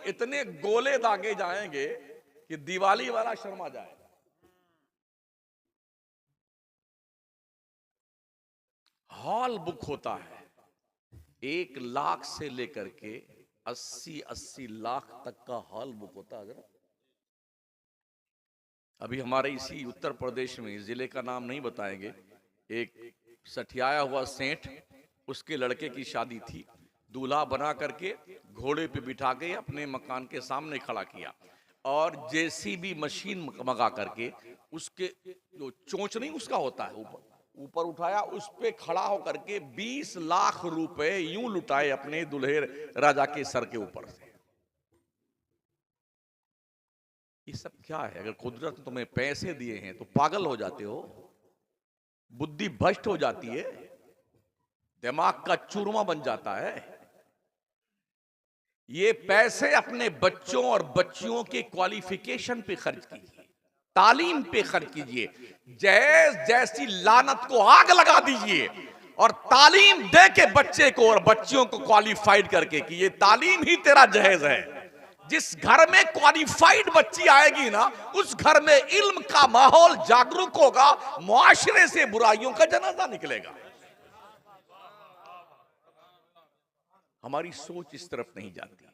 इतने गोले दागे जाएंगे कि दिवाली वाला शर्मा जाए। हॉल बुक होता है 1 लाख से लेकर के 80 लाख तक का हॉल बुक होता है। अभी हमारे इसी उत्तर प्रदेश में, जिले का नाम नहीं बताएंगे, एक सठियाया हुआ सेठ, उसके लड़के की शादी थी। दूल्हा बना करके घोड़े पे बिठा के अपने मकान के सामने खड़ा किया और जेसीबी मशीन मंगा करके उसके जो चोंच नहीं उसका होता है ऊपर उठाया, उस पे खड़ा होकर के 20 लाख रुपए यूं लुटाए अपने दुल्हे राजा के सर के ऊपर से। ये सब क्या है? अगर कुदरत ने तुम्हें पैसे दिए हैं तो पागल हो जाते हो, बुद्धि भ्रष्ट हो जाती है, दिमाग का चूरमा बन जाता है। ये पैसे अपने बच्चों और बच्चियों के क्वालिफिकेशन पे खर्च कीजिए, तालीम पे खर्च कीजिए, जहेज जैसी लानत को आग लगा दीजिए और तालीम दे के बच्चे को और बच्चियों को क्वालिफाइड करके कि ये तालीम ही तेरा जहेज है। जिस घर में क्वालिफाइड बच्ची आएगी ना, उस घर में इल्म का माहौल जागरूक होगा, मुआशरे से बुराइयों का जनाजा निकलेगा। हमारी सोच इस तरफ नहीं जाती है।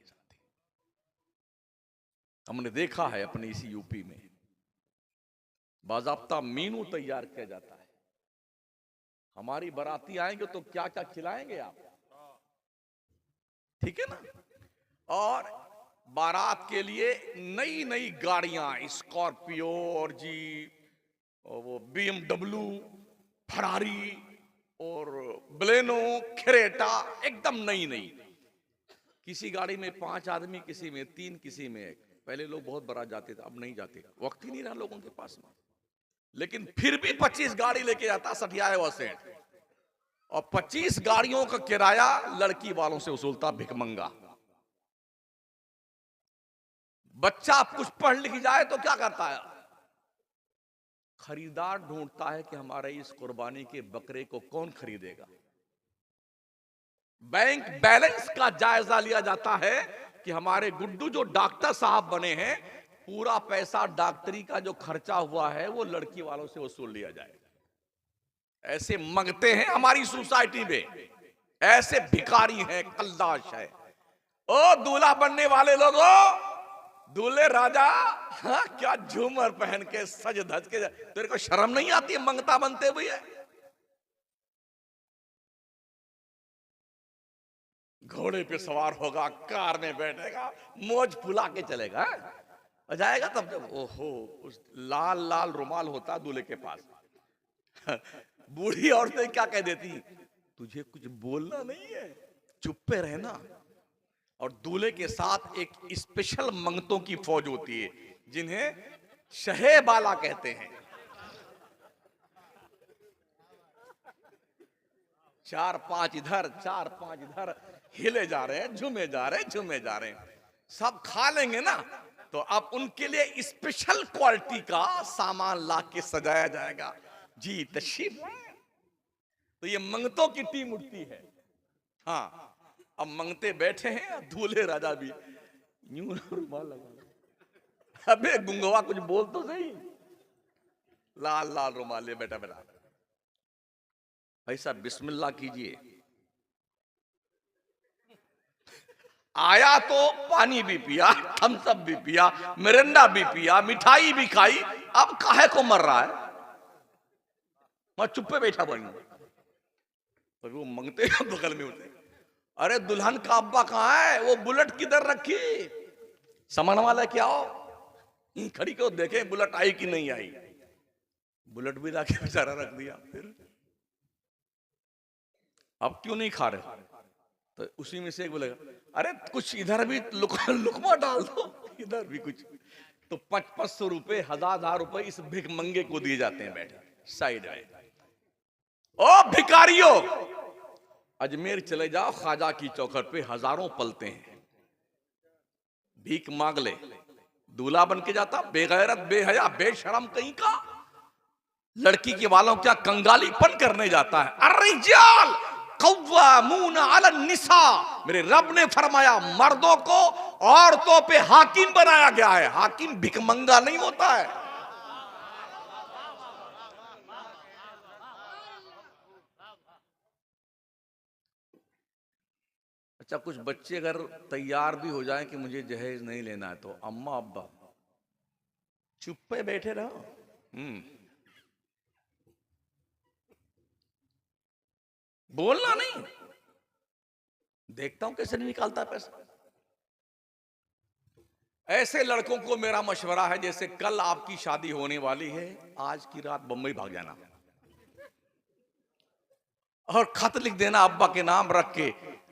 हमने देखा है अपने इसी यूपी में बाज़ाब्ता मेनू तैयार किया जाता है। हमारी बाराती आएंगे तो क्या क्या खिलाएंगे आप, ठीक है ना? और बारात के लिए नई नई गाड़ियां, स्कॉर्पियो और जीप और वो BMW, फरारी और बलेनो, क्रेटा, एकदम नई नई। किसी गाड़ी में 5 आदमी, किसी में 3, किसी में 1। पहले लोग बहुत बारात जाते थे, अब नहीं जाते, वक्त ही नहीं रहा लोगों के पास में। लेकिन फिर भी 25 गाड़ी लेके जाता सठियाए हुआ सेठ, और 25 गाड़ियों का किराया लड़की वालों से वसूलता भिखमंगा। बच्चा कुछ पढ़ लिख जाए तो क्या करता है? खरीदार ढूंढता है कि हमारे इस कुर्बानी के बकरे को कौन खरीदेगा। बैंक बैलेंस का जायजा लिया जाता है कि हमारे गुड्डू जो डॉक्टर साहब बने हैं, पूरा पैसा डॉक्टरी का जो खर्चा हुआ है वो लड़की वालों से वसूल लिया जाए। ऐसे मंगते हैं हमारी सोसाइटी में, ऐसे भिखारी हैं, कल्लाश है। ओ दूल्हा बनने वाले लोगों, दूल्हे राजा, हाँ, क्या झूमर पहन के सज धज के, तेरे को शर्म नहीं आती है मंगता बनते हुए? घोड़े पे सवार होगा, कार में बैठेगा, मौज फुला के चलेगा, जाएगा। तब जब ओहो, उस लाल लाल रुमाल होता दूल्हे के पास, बूढ़ी औरतें क्या कह देती, तुझे कुछ बोलना नहीं है, चुप पे रहना। और दूल्हे के साथ एक स्पेशल मंगतों की फौज होती है जिन्हें शहेबाला कहते हैं। 4-5 इधर, 4-5 इधर, हिले जा रहे हैं, झूमे जा रहे हैं, झूमे जा रहे हैं। सब खा लेंगे ना, तो अब उनके लिए स्पेशल क्वालिटी का सामान ला के सजाया जाएगा। जी तशरीफ लाए। तो ये मंगतों की टीम उठती है। हाँ, अब मंगते बैठे हैं, दूल्हे राजा भी यूं रुमाल लगा, अबे गुंगवा कुछ बोल तो सही, लाल लाल रुमाल ले बैठा बैठा। ऐसा बिस्मिल्लाह कीजिए। आया तो पानी भी पिया, थम्स अप भी पिया, मिरिंडा भी पिया, मिठाई भी खाई, अब काहे को मर रहा है? मैं चुप पे बैठा बनी। तो वो मंगते बगल में होते, अरे दुल्हन का अब्बा कहाँ है? वो बुलेट किधर रखी? सामान वाला क्या हो? खड़ी को देखे बुलेट आई कि नहीं आई। बुलेट भी लाके बेचारा रख दिया। फिर अब क्यों नहीं खा रहे? तो उसी में से एक बोलेगा, अरे कुछ इधर भी लुकमा डाल दो, इधर भी कुछ। तो 500 रुपए, 1000 रुपए इस भिखमंगे को दिए जाते हैं बैठे साइड में। ओ भिखारियों, अजमेर चले जाओ, ख्वाजा की चौखट पे हजारों पलते हैं, भीख मांग ले। दूल्हा बन के जाता, बेगैरत, बेहया, बेशरम कहीं का, लड़की के वालों क्या कंगालीपन करने जाता है। अर्रिजाल कव्वामून अलन निसा, मेरे रब ने फरमाया मर्दों को औरतों पे हाकिम बनाया गया है। हाकिम भिखमंगा नहीं होता है। अच्छा, कुछ बच्चे अगर तैयार भी हो जाएं कि मुझे जहेज नहीं लेना है, तो अम्मा अब्बा चुप पे बैठे रहो। बोलना नहीं। देखता हूं कैसे निकालता है पैसा। ऐसे लड़कों को मेरा मशवरा है, जैसे कल आपकी शादी होने वाली है, आज की रात बंबई भाग जाना और खत लिख देना अब्बा के नाम रख के,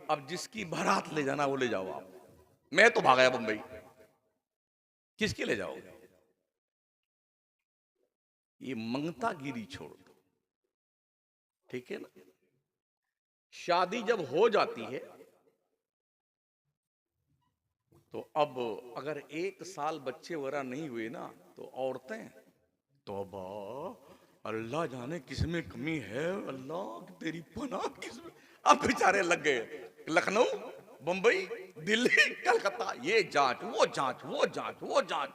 अब जिसकी बारात ले जाना वो ले जाओ आप। मैं तो भाग आया बंबई, किसके ले जाओगे? ये मंगता गिरी छोड़ दो, ठीक है ना। शादी जब हो जाती है तो अब अगर 1 साल बच्चे वगैरह नहीं हुए ना, तो औरतें तौबा, अल्लाह जाने किसमें कमी है, अल्लाह तेरी पनाह किसमें। अब बेचारे लग गए लखनऊ, बंबई, दिल्ली, कलकत्ता, ये जांच वो जांच वो जांच वो जांच।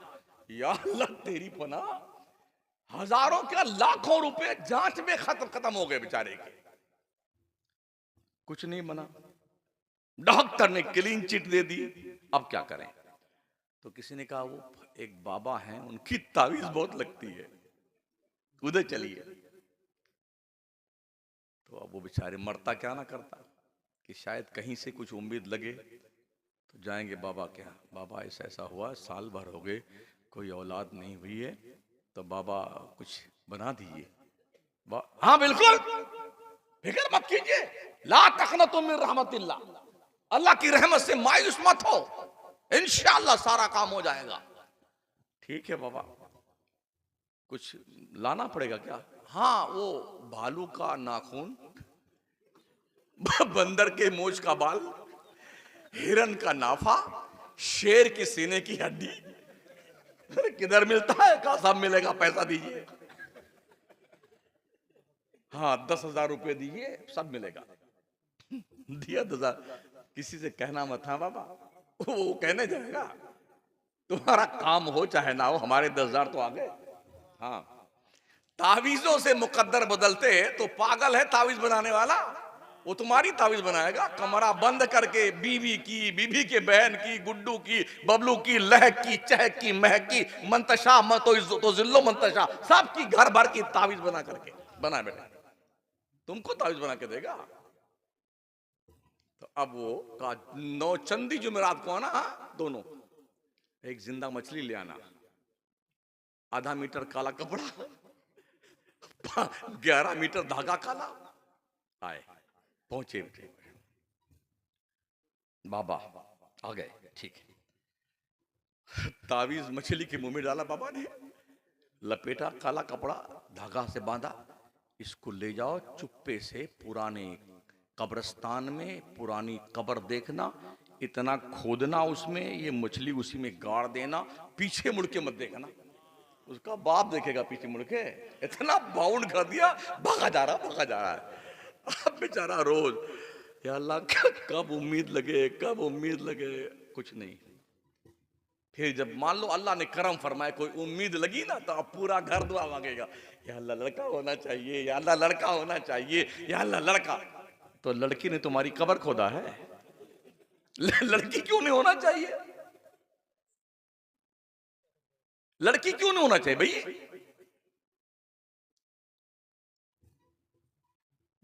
या अल्लाह तेरी पनाह, हजारों क्या लाखों रुपए जांच में खत्म हो गए बेचारे के। कुछ नहीं बना, डॉक्टर ने क्लीन चिट दे दी। अब क्या करें? तो किसी ने कहा वो एक बाबा हैं, उनकी तावीज बहुत लगती है, उधर चलिए। तो अब वो बेचारे मरता क्या ना करता कि शायद कहीं से कुछ उम्मीद लगे, तो जाएंगे बाबा के यहाँ। बाबा ऐसा ऐसा हुआ, साल भर हो गए कोई औलाद नहीं हुई है, तो बाबा कुछ बना दीजिए। हाँ बिल्कुल, फिक्र मत कीजिए, ला तक़नतु मिन रहमतिल्लाह, अल्लाह की रहमत से मायूस मत हो, इंशाअल्लाह सारा काम हो जाएगा। ठीक है बाबा, कुछ लाना पड़ेगा क्या? हाँ, वो भालू का नाखून, बंदर के मूंछ का बाल, हिरन का नाफा, शेर की सीने की हड्डी। किधर मिलता है? कहा सब मिलेगा, पैसा दीजिए। हाँ 10,000 रुपए दीजिए, सब मिलेगा। दिया 10,000। किसी से कहना मत, हाँ बाबा, वो कहने जाएगा तुम्हारा काम हो चाहे ना हो, हमारे 10,000 तो आ गए। हाँ, तावीजों से मुकद्दर बदलते तो पागल है तावीज बनाने वाला, वो तुम्हारी तावीज बनाएगा। कमरा बंद करके बीवी की, बीवी के बहन की, गुड्डू की, बबलू की, लहक की, चहक की, महक की, मंतशा तो जिल्लो मंतशा, सबकी घर भर की तावीज बना करके बना बेटा, तुमको तावीज बना के देगा। तो अब वो का 9 चंदी जुमेरात को आना, दोनों, एक जिंदा मछली ले आना, आधा मीटर काला कपड़ा, 11 मीटर धागा काला। आए, पहुंचे, बाबा आ गए, ठीक है। तावीज मछली के मुंह में डाला बाबा ने, लपेटा, काला कपड़ा धागा से बांधा, इसको ले जाओ चुप्पे से पुराने कब्रिस्तान में, पुरानी कब्र देखना, इतना खोदना उसमें, ये मछली उसी में गाड़ देना, पीछे मुड़ के मत देखना, उसका बाप देखेगा पीछे मुड़ के। इतना बाउंड कर दिया, भागा जा रहा है। अब बेचारा रोज, या अल्लाह कब उम्मीद लगे, कब उम्मीद लगे, कुछ नहीं। फिर जब मान लो अल्लाह ने करम फरमाए, कोई उम्मीद लगी ना, तो अब पूरा घर दुआ मांगेगा, या अल्लाह लड़का होना चाहिए, या अल्लाह लड़का होना चाहिए, या अल्लाह लड़का। तो लड़की ने तुम्हारी कब्र खोदा है, लड़की क्यों नहीं होना चाहिए? लड़की क्यों नहीं होना चाहिए भाई?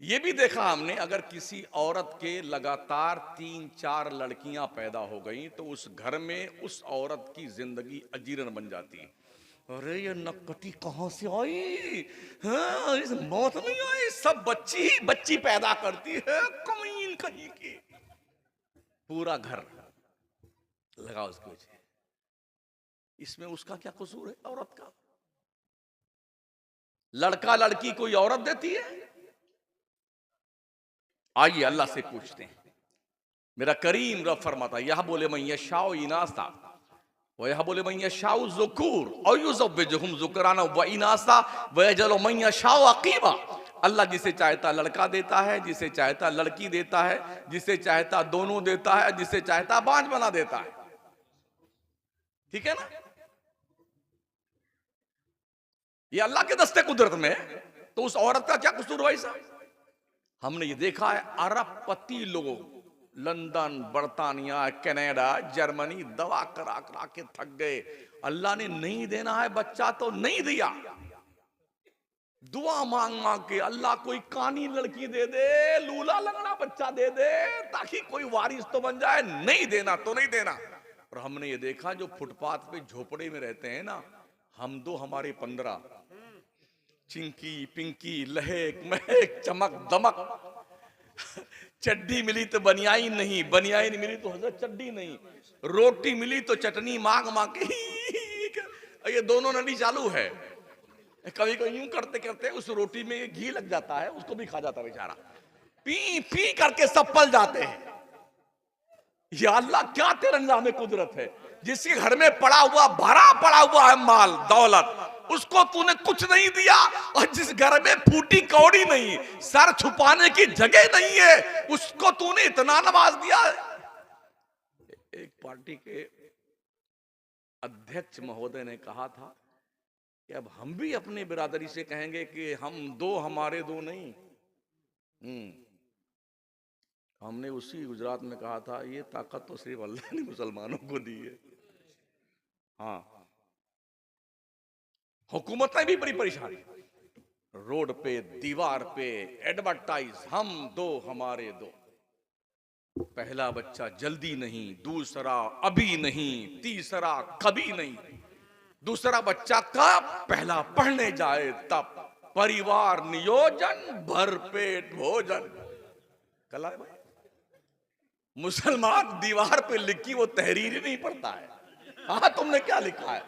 ये भी देखा हमने, अगर किसी औरत के लगातार 3-4 लड़कियां पैदा हो गई, तो उस घर में उस औरत की जिंदगी अजीरन बन जाती है। अरे ये नक्कटी कहां से आई, हाँ, इस मौत नहीं आई, सब बच्ची ही बच्ची पैदा करती है, कमीन कहीं की। पूरा घर लगा उसके पीछे। इसमें उसका क्या कसूर है औरत का? लड़का लड़की कोई औरत देती है? आइए अल्लाह से पूछते हैं। मेरा करीम रब फरमाता, यह बोले मैं यशाओ इनासा व यह बोले मैं यशाओ ज़ुकूर और युज़व्विजुहुम ज़ुकराना व इनासा व यजअलु मैं यशाओ अक़ीमा। अल्लाह जिसे चाहता लड़का देता है, जिसे चाहता लड़की देता है, जिसे चाहता दोनों देता है, जिसे चाहता बांझ बना देता है। ठीक है ना? ये अल्लाह के दस्ते कुदरत में है, तो उस औरत का क्या कसूर भाई साहब? हमने ये देखा है अरबपति लोग लंदन, बर्तानिया, कनाडा, जर्मनी दवा करा करा के थक गए। अल्लाह ने नहीं देना है बच्चा तो नहीं दिया, दुआ मांग मांग के अल्लाह कोई कानी लड़की दे दे, लूला लंगड़ा बच्चा दे दे, ताकि कोई वारिस तो बन जाए। नहीं देना तो नहीं देना। और हमने ये देखा जो फुटपाथ पे झोपड़े में रहते हैं ना, हम दो हमारे 15, चिंकी पिंकी लहेक महक चमक दमक, चड्डी मिली तो बनियाई नहीं, बनियाई नहीं मिली तो हजरत चड्डी नहीं, रोटी मिली तो चटनी मांग मांग के ये दोनों नली चालू है। कभी कभी यूं करते करते उस रोटी में घी लग जाता है, उसको भी खा जाता है बेचारा। पी पी करके सब पल जाते हैं। या अल्लाह क्या तेरा निज़ाम कुदरत है, जिसके घर में पड़ा हुआ भरा पड़ा हुआ है माल दौलत, उसको तूने कुछ नहीं दिया। और जिस घर में फूटी कौड़ी नहीं, सर छुपाने की जगह नहीं है, उसको तूने इतना नवाज दिया। एक पार्टी के अध्यक्ष महोदय ने कहा था कि अब हम भी अपनी बिरादरी से कहेंगे कि हम दो हमारे दो नहीं। हमने उसी गुजरात में कहा था ये ताकत तो सिर्फ अल्लाह ने मुसलमानों को दी है। हाँ, हुकूमतें भी बड़ी परेशान, रोड पे दीवार पे एडवर्टाइज, हम दो हमारे दो। पहला बच्चा जल्दी नहीं, दूसरा अभी नहीं, तीसरा कभी नहीं। दूसरा बच्चा कब? पहला पढ़ने जाए तब। परिवार नियोजन, भरपेट भोजन। कल आए भाई, मुसलमान दीवार पे लिखी वो तहरीर ही नहीं पढ़ता है। हाँ, तुमने क्या लिखा है?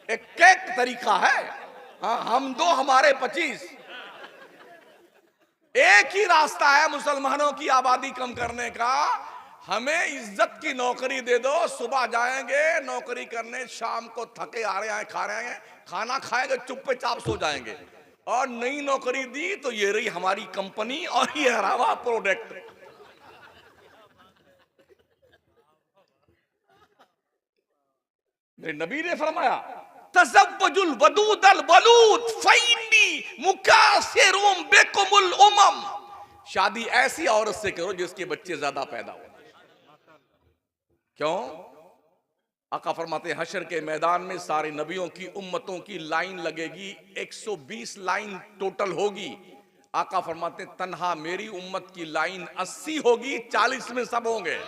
एक तरीका है। हाँ, हम दो हमारे 25। एक ही रास्ता है मुसलमानों की आबादी कम करने का, हमें इज्जत की नौकरी दे दो। सुबह जाएंगे नौकरी करने, शाम को थके आ रहे हैं, खा रहे हैं, खाना खाएंगे, चुप्पे चाप सो जाएंगे। और नई नौकरी दी तो ये रही हमारी कंपनी और ये हरावा प्रोडक्ट। मेरे नबी ने फरमाया तज़व्वजुल वदूदल वलूद फइन्नी मुकासिरुम बिकुमुल उमम। शादी ऐसी औरत से करो जिसके बच्चे ज्यादा पैदा हो। क्यों? आका फरमाते हशर के मैदान में सारे नबियों की उम्मतों की लाइन लगेगी, 120 लाइन टोटल होगी। आका फरमाते तन्हा मेरी उम्मत की लाइन 80 होगी, 40 में सब होंगे।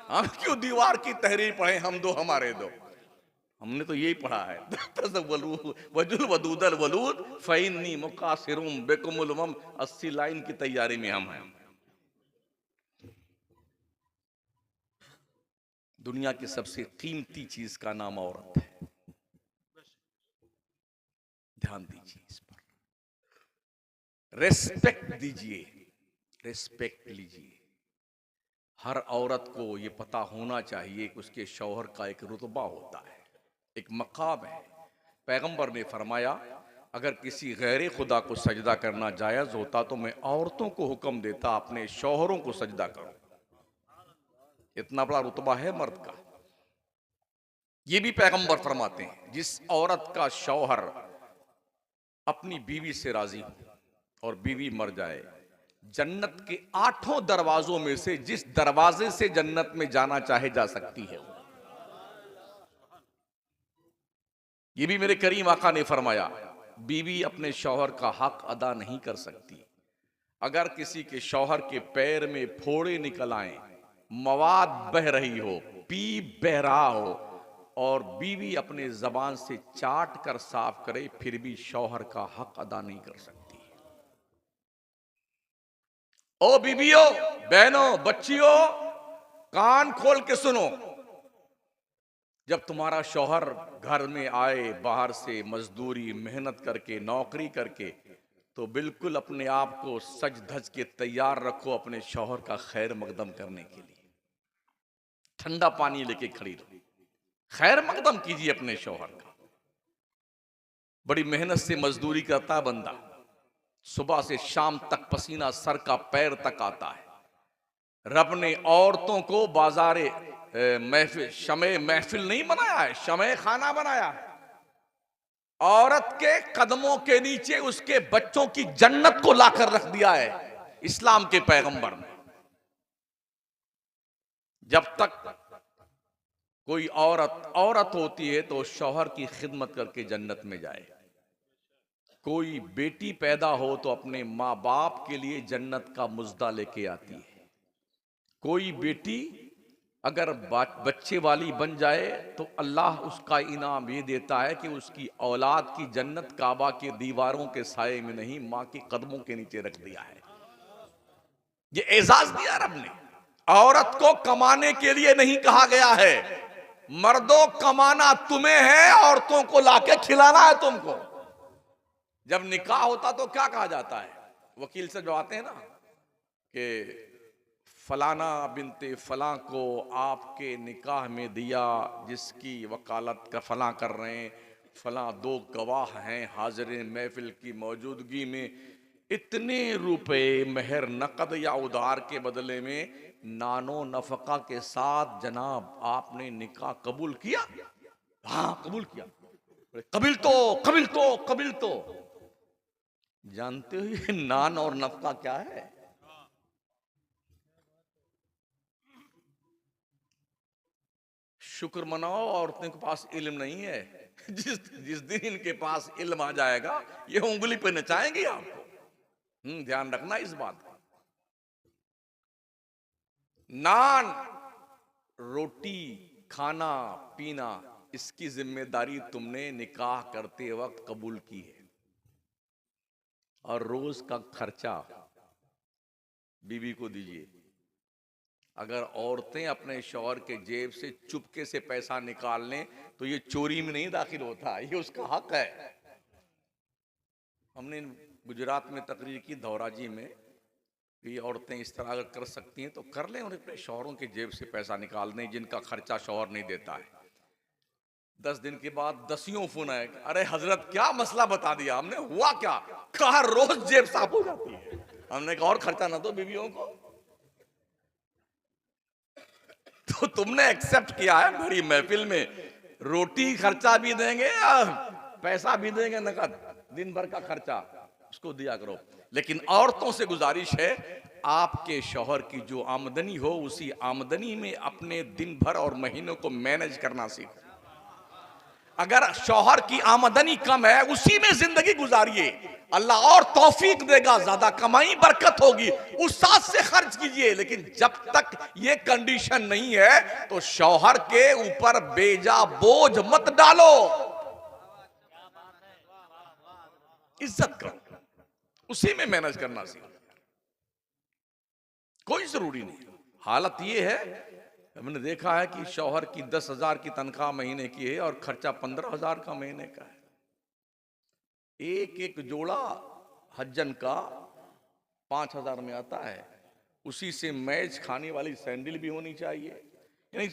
हम क्यों दीवार की तहरीर पढ़े, हम दो हमारे दो? हमने तो यही पढ़ा है वजुल वदूदल वलूद फइन्नी मुकासिरुम बिकुमुल उमम। 80 लाइन की तैयारी में हम हैं। दुनिया की सबसे कीमती चीज का नाम औरत है। ध्यान दीजिए इस पर, रेस्पेक्ट दीजिए, रेस्पेक्ट लीजिए। हर औरत को ये पता होना चाहिए कि उसके शौहर का एक रुतबा होता है, एक मकाम है। पैगंबर ने फरमाया अगर किसी गैर खुदा को सजदा करना जायज होता तो मैं औरतों को हुक्म देता अपने शौहरों को सजदा करो। इतना बड़ा रुतबा है मर्द का। ये भी पैगंबर फरमाते हैं जिस औरत का शौहर अपनी बीवी से राजी हो और बीवी मर जाए, जन्नत के 8 दरवाजों में से जिस दरवाजे से जन्नत में जाना चाहे जा सकती है। ये भी मेरे करीम आका ने फरमाया बीवी अपने शौहर का हक अदा नहीं कर सकती। अगर किसी के शौहर के पैर में फोड़े निकल आए, मवाद बह रही हो, पी बह रहा हो और बीवी अपने जबान से चाट कर साफ करे, फिर भी शौहर का हक अदा नहीं कर सकती। ओ बीवियों, बहनों, बच्चियों, कान खोल के सुनो। जब तुम्हारा शौहर घर में आए बाहर से मजदूरी मेहनत करके नौकरी करके, तो बिल्कुल अपने आप को सज धज के तैयार रखो अपने शौहर का खैर मकदम करने के लिए। ठंडा पानी लेके खड़ी रहो, खैर मकदम कीजिए अपने शौहर का। बड़ी मेहनत से मजदूरी करता बंदा, सुबह से शाम तक पसीना सर का पैर तक आता है। रब ने औरतों को बाजारे महफिल, शमे महफिल नहीं बनाया है, शमे खाना बनाया है। औरत के कदमों के नीचे उसके बच्चों की जन्नत को लाकर रख दिया है इस्लाम के पैगंबर ने। जब तक कोई औरत औरत होती है तो शौहर की खिदमत करके जन्नत में जाए। कोई बेटी पैदा हो तो अपने माँ बाप के लिए जन्नत का मुज्दा लेके आती है। कोई बेटी अगर बच्चे वाली बन जाए तो अल्लाह उसका इनाम ये देता है कि उसकी औलाद की जन्नत काबा के दीवारों के साये में नहीं, माँ के कदमों के नीचे रख दिया है। ये एजाज दिया रब ने। औरत को कमाने के लिए नहीं कहा गया है, मर्दों कमाना तुम्हें है, औरतों को लाके खिलाना है तुमको। जब निकाह होता तो क्या कहा जाता है, वकील से जो आते हैं ना कि फलाना बिनते फलां को आपके निकाह में दिया, जिसकी वकालत का फलां कर रहे हैं, फलां दो गवाह हैं हाजिर महफिल की मौजूदगी में, इतने रुपए मेहर नकद या उधार के बदले में नानो नफका के साथ जनाब आपने निकाह कबूल किया। हाँ कबूल किया। कबिल तो कबिल तो कबिल तो। जानते हो ये नान और नफका क्या है? शुक्र मनाओ औरतों के पास इल्म नहीं है। जिस दिन इनके पास इल्म आ जाएगा ये उंगली पे नचाएंगे आपको। ध्यान रखना इस बात का। नान रोटी खाना पीना इसकी जिम्मेदारी तुमने निकाह करते वक्त कबूल की है, और रोज का खर्चा बीवी को दीजिए। अगर औरतें अपने शौहर के जेब से चुपके से पैसा निकाल लें तो ये चोरी में नहीं दाखिल होता, ये उसका हक है। हमने गुजरात में तकरीर की धौराजी में, ये औरतें इस तरह अगर कर सकती हैं तो कर लें, और अपने शौहरों के जेब से पैसा निकाल दें जिनका खर्चा शौहर नहीं देता है। 10 दिन के बाद 10 फोन आए, अरे हजरत क्या मसला बता दिया। हमने हुआ क्या? कहा रोज जेब साफ हो जाती है। हमने कहा और खर्चा ना दो बीवियों को। तो तुमने एक्सेप्ट किया है बड़ी महफिल में रोटी खर्चा भी देंगे, पैसा भी देंगे नकद, दिन भर का खर्चा उसको दिया करो। लेकिन औरतों से गुजारिश है, आपके शौहर की जो आमदनी हो उसी आमदनी में अपने दिन भर और महीनों को मैनेज करना सीखो। अगर शौहर की आमदनी कम है उसी में जिंदगी गुजारिए, अल्लाह और तौफीक देगा, ज्यादा कमाई बरकत होगी, उस साथ से खर्च कीजिए। लेकिन जब तक ये कंडीशन नहीं है तो शौहर के ऊपर बेजा बोझ मत डालो, इज्जत करो, उसी में मैनेज करना सीखो। कोई जरूरी नहीं। हालत ये है, हमने देखा है कि शौहर की 10,000 की तनख्वाह महीने की है और खर्चा 15,000 का महीने का है। एक एक जोड़ा हज्जन का 5,000 में आता है, उसी से मैच खाने वाली सैंडल भी होनी चाहिए। यानी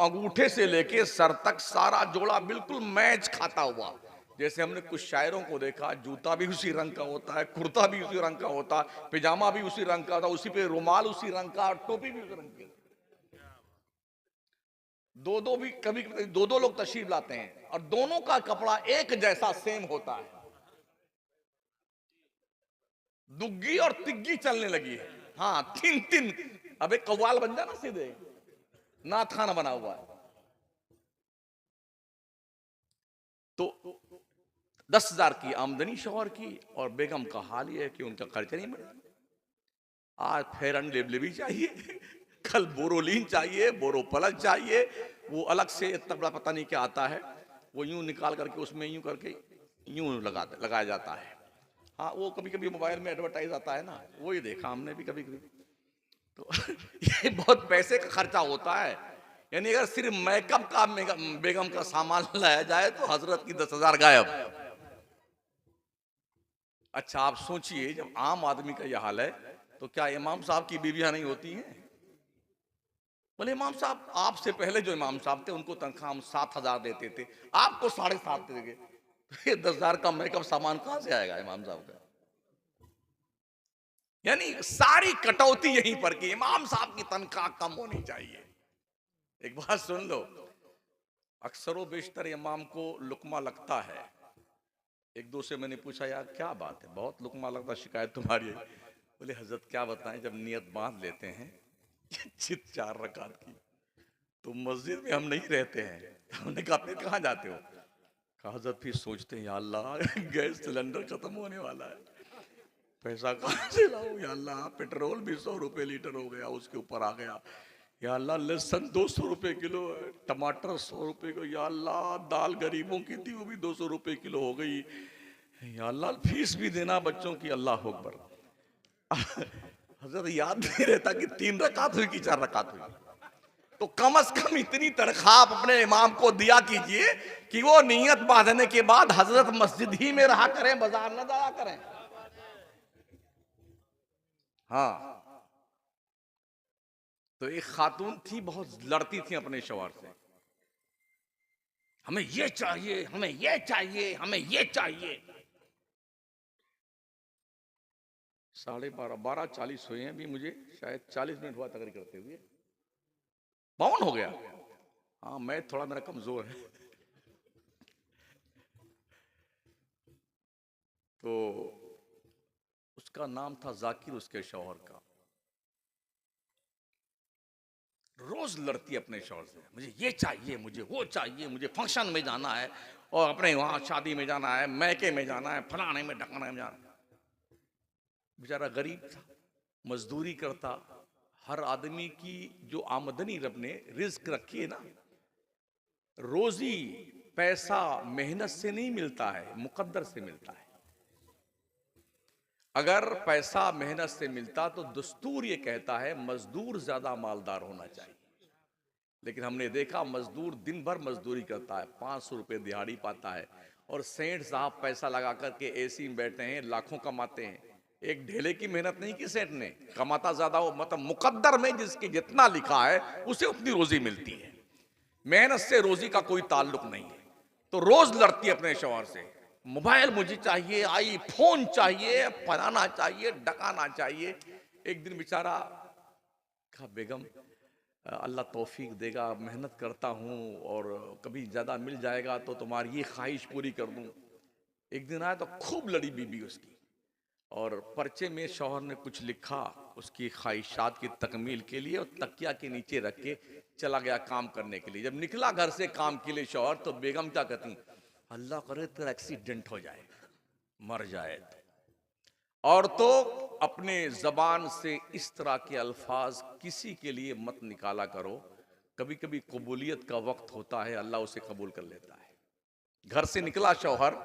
अंगूठे से लेके सर तक सारा जोड़ा बिल्कुल मैच खाता हुआ। जैसे हमने कुछ शायरों को देखा, जूता भी उसी रंग का होता है, कुर्ता भी उसी रंग का होता है, पिजामा भी उसी रंग का होता है, उसी पे रुमाल उसी रंग का, और टोपी भी उसी रंग की। दो भी कभी दो लोग तशरीफ लाते हैं और दोनों का कपड़ा एक जैसा सेम होता है। दुग्गी और तिग्गी चलने लगी है। हाँ तीन अबे कव्वाल बन जाना सीधे, नाथ खाना बना हुआ है। तो 10,000 की आमदनी शौहर की, और बेगम का हाल ये है कि उनका खर्चा नहीं बढ़ा। आज फेयर एंड लेवली चाहिए, कल बोरोलीन चाहिए, बोरोपलक चाहिए, वो अलग से इतना बड़ा पता नहीं क्या आता है, वो यूं निकाल करके उसमें यूं करके यूं लगाया जाता है। हाँ वो कभी कभी मोबाइल में एडवर्टाइज आता है ना, वो ही देखा हमने भी कभी कभी। तो ये बहुत पैसे का खर्चा होता है। यानी अगर सिर्फ मेकअप का बेगम का सामान लाया जाए तो हजरत की 10,000 गायब। अच्छा आप सोचिए, जब आम आदमी का यह हाल है तो क्या इमाम साहब की बीवियां नहीं होती हैं? बोले इमाम साहब आपसे पहले जो इमाम साहब थे उनको तनख्वाह हम 7,000 देते थे, आपको 7.5 देंगे। तो ये 10,000 का मेकअप सामान कहां से आएगा इमाम साहब का? यानी सारी कटौती यहीं पर की, इमाम साहब की तनख्वाह कम होनी चाहिए। एक बात सुन लो, अक्सर बेशतर इमाम को लुकमा लगता है। एक दो से मैंने पूछा, यार क्या बात है, बहुत लुकमा लगता, शिकायत तुम्हारी है। बोले हजरत क्या बताएं, जब नियत बांध लेते हैं चित 4 रकात की, तो मस्जिद में हम नहीं रहते हैं। हमने कहा फिर कहाँ जाते हो? कहा हजरत फिर सोचते हैं, या अल्लाह गैस सिलेंडर खत्म होने वाला है, पैसा कहाँ से लाऊं, या अल्लाह पेट्रोल भी 100 रुपए लीटर हो गया, उसके ऊपर आ गया, या अल्लाह लहसुन 200 रुपए किलो है, टमाटर 100 रुपए को, या अल्लाह दाल गरीबों की थी वो भी 200 रुपए किलो हो गई, या अल्लाह फीस भी देना बच्चों की, अल्लाह अकबर। हजरत याद नहीं रहता कि 3 रकात हुई कि 4 रकात हुई। तो कम से कम इतनी तनख्वाह आप अपने इमाम को दिया कीजिए कि वो नियत बांधने के बाद हजरत मस्जिद ही में रहा करें, बाजार न जाया करें। हाँ, तो एक खातून थी, बहुत लड़ती थी अपने शौहर से, हमें ये चाहिए, हमें ये चाहिए, हमें ये चाहिए। 12:30 12:40 हुए हैं अभी, मुझे शायद 40 मिनट हुआ तकरीर करते हुए, 52 हो गया। हाँ, मैं थोड़ा, मेरा कमजोर है। तो उसका नाम था जाकिर, उसके शौहर का। रोज लड़ती अपने शौहर से, मुझे ये चाहिए, मुझे वो चाहिए, मुझे फंक्शन में जाना है, और अपने वहां शादी में जाना है, मैके में जाना है, फलाने में ढकाने में जाना है। बेचारा गरीब था, मजदूरी करता। हर आदमी की जो आमदनी रब ने रिज्क रखी है ना, रोजी पैसा मेहनत से नहीं मिलता है, मुकद्दर से मिलता है। अगर पैसा मेहनत से मिलता तो दस्तूर ये कहता है मजदूर ज्यादा मालदार होना चाहिए। लेकिन हमने देखा मजदूर दिन भर मजदूरी करता है, 500 रुपए दिहाड़ी पाता है, और सेठ साहब पैसा लगा करके एसी में बैठे हैं, लाखों कमाते हैं। एक ढेले की मेहनत नहीं की सेठ ने, कमाता ज्यादा हो, मतलब मुकद्दर में जिसकी जितना लिखा है उसे उतनी रोजी मिलती है, मेहनत से रोजी का कोई ताल्लुक नहीं है। तो रोज लड़ती अपने शौहर से, मोबाइल मुझे चाहिए, आईफोन चाहिए, फलाना चाहिए, डकाना चाहिए। एक दिन बेचारा कहा, बेगम अल्लाह तौफीक देगा, मेहनत करता हूँ, और कभी ज़्यादा मिल जाएगा तो तुम्हारी ये ख्वाहिश पूरी कर दूँ। एक दिन आया तो खूब लड़ी बीबी उसकी, और पर्चे में शौहर ने कुछ लिखा उसकी ख्वाहिशात की तकमील के लिए, और तकिया के नीचे रख के चला गया काम करने के लिए। जब निकला घर से काम के लिए शौहर, तो बेगम क्या कहती, अल्लाह करे तेरा एक्सीडेंट हो जाए, मर जाए। और तो अपने जबान से इस तरह के अल्फाज किसी के लिए मत निकाला करो। कभी कभी कबूलियत का वक्त होता है, अल्लाह उसे कबूल कर लेता है। घर से निकला शौहर,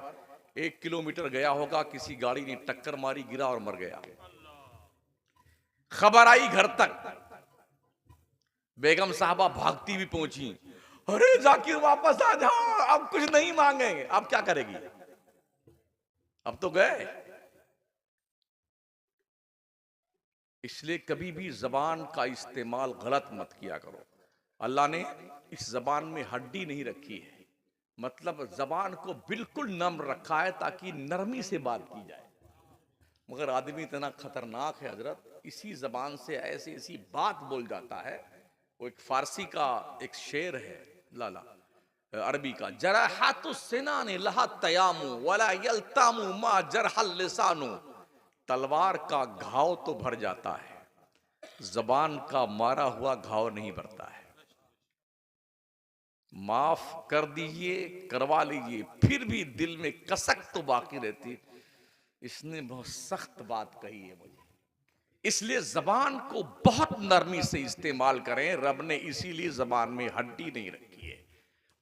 1 किलोमीटर गया होगा, किसी गाड़ी ने टक्कर मारी, गिरा और मर गया। खबर आई घर तक, बेगम साहबा भागती भी पहुंची, अरे जाकिर वापस आ जाओ, अब कुछ नहीं मांगेंगे। अब क्या करेगी, अब तो गए। इसलिए कभी भी जबान का इस्तेमाल गलत मत किया करो। अल्लाह ने इस जबान में हड्डी नहीं रखी है, मतलब जबान को बिल्कुल नम्र रखा है ताकि नरमी से बात की जाए। मगर आदमी इतना खतरनाक है हजरत, इसी जबान से ऐसी ऐसी बात बोल जाता है। वो एक फारसी का एक शेर है, लाला अरबी का, जराहातु सिनान लहा तयामु वला यल्तामु मा जरहल लिसानु। तलवार का घाव तो भर जाता है, जबान का मारा हुआ घाव नहीं भरता है। माफ कर दीजिए, करवा लीजिए, फिर भी दिल में कसक तो बाकी रहती। इसने बहुत सख्त बात कही है मुझे, इसलिए जबान को बहुत नरमी से इस्तेमाल करें। रब ने इसीलिए जबान में हड्डी नहीं रखी है।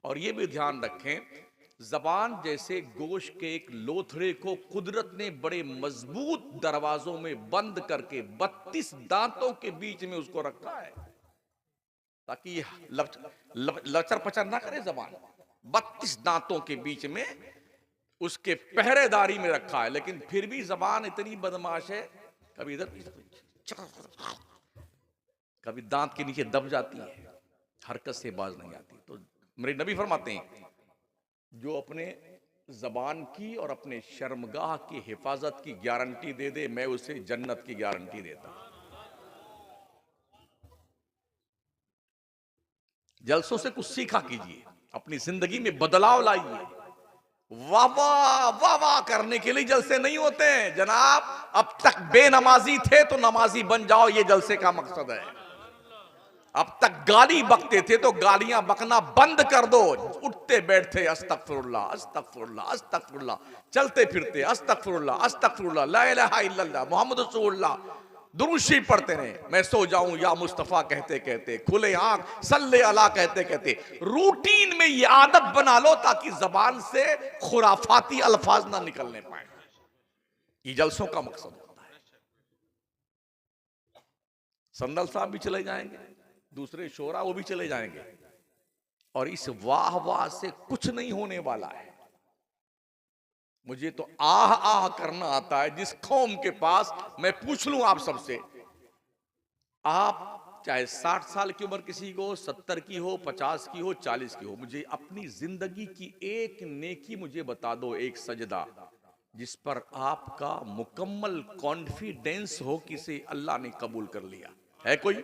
और ये भी ध्यान रखें, जबान जैसे गोश्त के एक लोथड़े को कुदरत ने बड़े मजबूत दरवाजों में बंद करके 32 दांतों के बीच में उसको रखा है, ताकि लचर पचर ना करे जबान। 32 दांतों के बीच में उसके पहरेदारी में रखा है। लेकिन फिर भी जबान इतनी बदमाश है, कभी इधर कभी दांत के नीचे दब जाती है, हरकत से बाज नहीं आती। तो मेरे नबी फरमाते हैं, जो अपने जबान की और अपने शर्मगाह की हिफाजत की गारंटी दे दे, मैं उसे जन्नत की गारंटी देता। जलसों से कुछ सीखा कीजिए, अपनी जिंदगी में बदलाव लाइए। वाह वाह वाह वाह करने के लिए जलसे नहीं होते हैं जनाब। अब तक बेनमाजी थे तो नमाजी बन जाओ, ये जलसे का मकसद है। अब तक गाली बकते थे तो गालियां बकना बंद कर दो। उठते बैठते अस्तगफिरुल्लाह अस्तगफिरुल्लाह अस्तगफिरुल्लाह, चलते फिरते अस्तगफिरुल्लाह अस्तगफिरुल्लाह, ला इलाहा इल्लल्लाह मुहम्मद रसूलुल्लाह, दुरूद शरीफ पढ़ते रहे। मैं सो जाऊं या मुस्तफा कहते कहते, खुले आंख सल्ले अला कहते कहते। रूटीन में ये आदत बना लो ताकि जबान से खुराफाती अल्फाज ना निकलने पाए। ये जलसों का मकसद होता है। संदल साहब भी चले जाएंगे, दूसरे शोरा वो भी चले जाएंगे, और इस वाह वाह से कुछ नहीं होने वाला है। मुझे तो आह आह करना आता है। जिस कौम के पास, मैं पूछ लूं आप सबसे, आप चाहे 60 साल की उम्र किसी को, 70 की हो, 50 की हो, 40 की हो, मुझे अपनी जिंदगी की एक नेकी मुझे बता दो, एक सजदा जिस पर आपका मुकम्मल कॉन्फिडेंस हो कि इसे अल्लाह ने कबूल कर लिया। है कोई?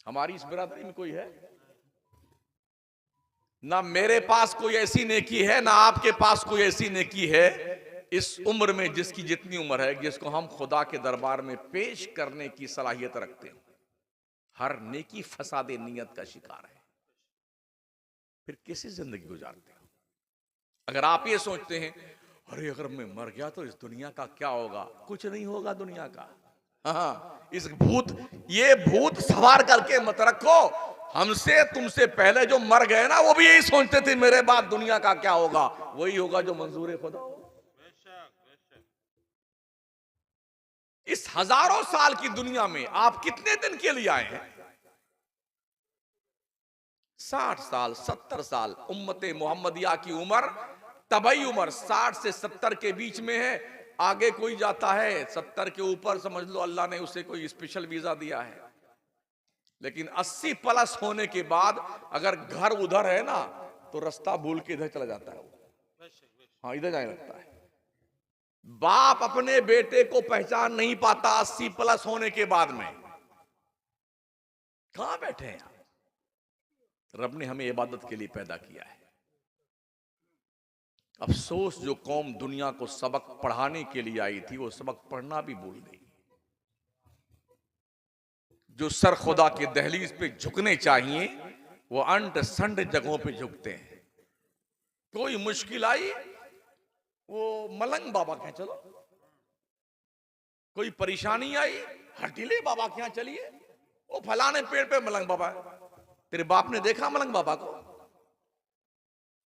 हमारी इस बिरादरी में कोई है? ना मेरे पास कोई ऐसी नेकी है, ना आपके पास कोई ऐसी नेकी है इस उम्र में, जिसकी जितनी उम्र है, जिसको हम खुदा के दरबार में पेश करने की सलाहियत रखते हैं। हर नेकी फसादे नियत का शिकार है। फिर कैसी जिंदगी गुजारते हो? अगर आप ये सोचते हैं अरे अगर मैं मर गया तो इस दुनिया का क्या होगा, कुछ नहीं होगा दुनिया का। हाँ, इस ये भूत सवार करके मत रखो। हमसे तुमसे पहले जो मर गए ना, वो भी यही सोचते थे मेरे बाद दुनिया का क्या होगा। वही होगा जो मंजूर खुदा हो। इस हजारों साल की दुनिया में आप कितने दिन के लिए आए हैं? 60 साल 70 साल। उम्मते मोहम्मदिया की उम्र, तबई उम्र 60 से 70 के बीच में है। आगे कोई जाता है 70 के ऊपर, समझ लो अल्लाह ने उसे कोई स्पेशल वीजा दिया है। लेकिन 80 प्लस होने के बाद अगर घर उधर है ना, तो रास्ता भूल के इधर चला जाता है। हाँ, इधर जाने लगता है। बाप अपने बेटे को पहचान नहीं पाता 80 प्लस होने के बाद में। कहां बैठे हैं? रब ने हमें इबादत के लिए पैदा किया है। अफसोस, जो कौम दुनिया को सबक पढ़ाने के लिए आई थी, वो सबक पढ़ना भी भूल गई। जो सर खुदा के दहलीज पे झुकने चाहिए, वो अंट संड जगहों पे झुकते हैं। कोई मुश्किल आई, वो मलंग बाबा के यहाँ चलो। कोई परेशानी आई, हटीले बाबा के यहाँ चलिए। वो फलाने पेड़ पे मलंग बाबा है। तेरे बाप ने देखा मलंग बाबा को?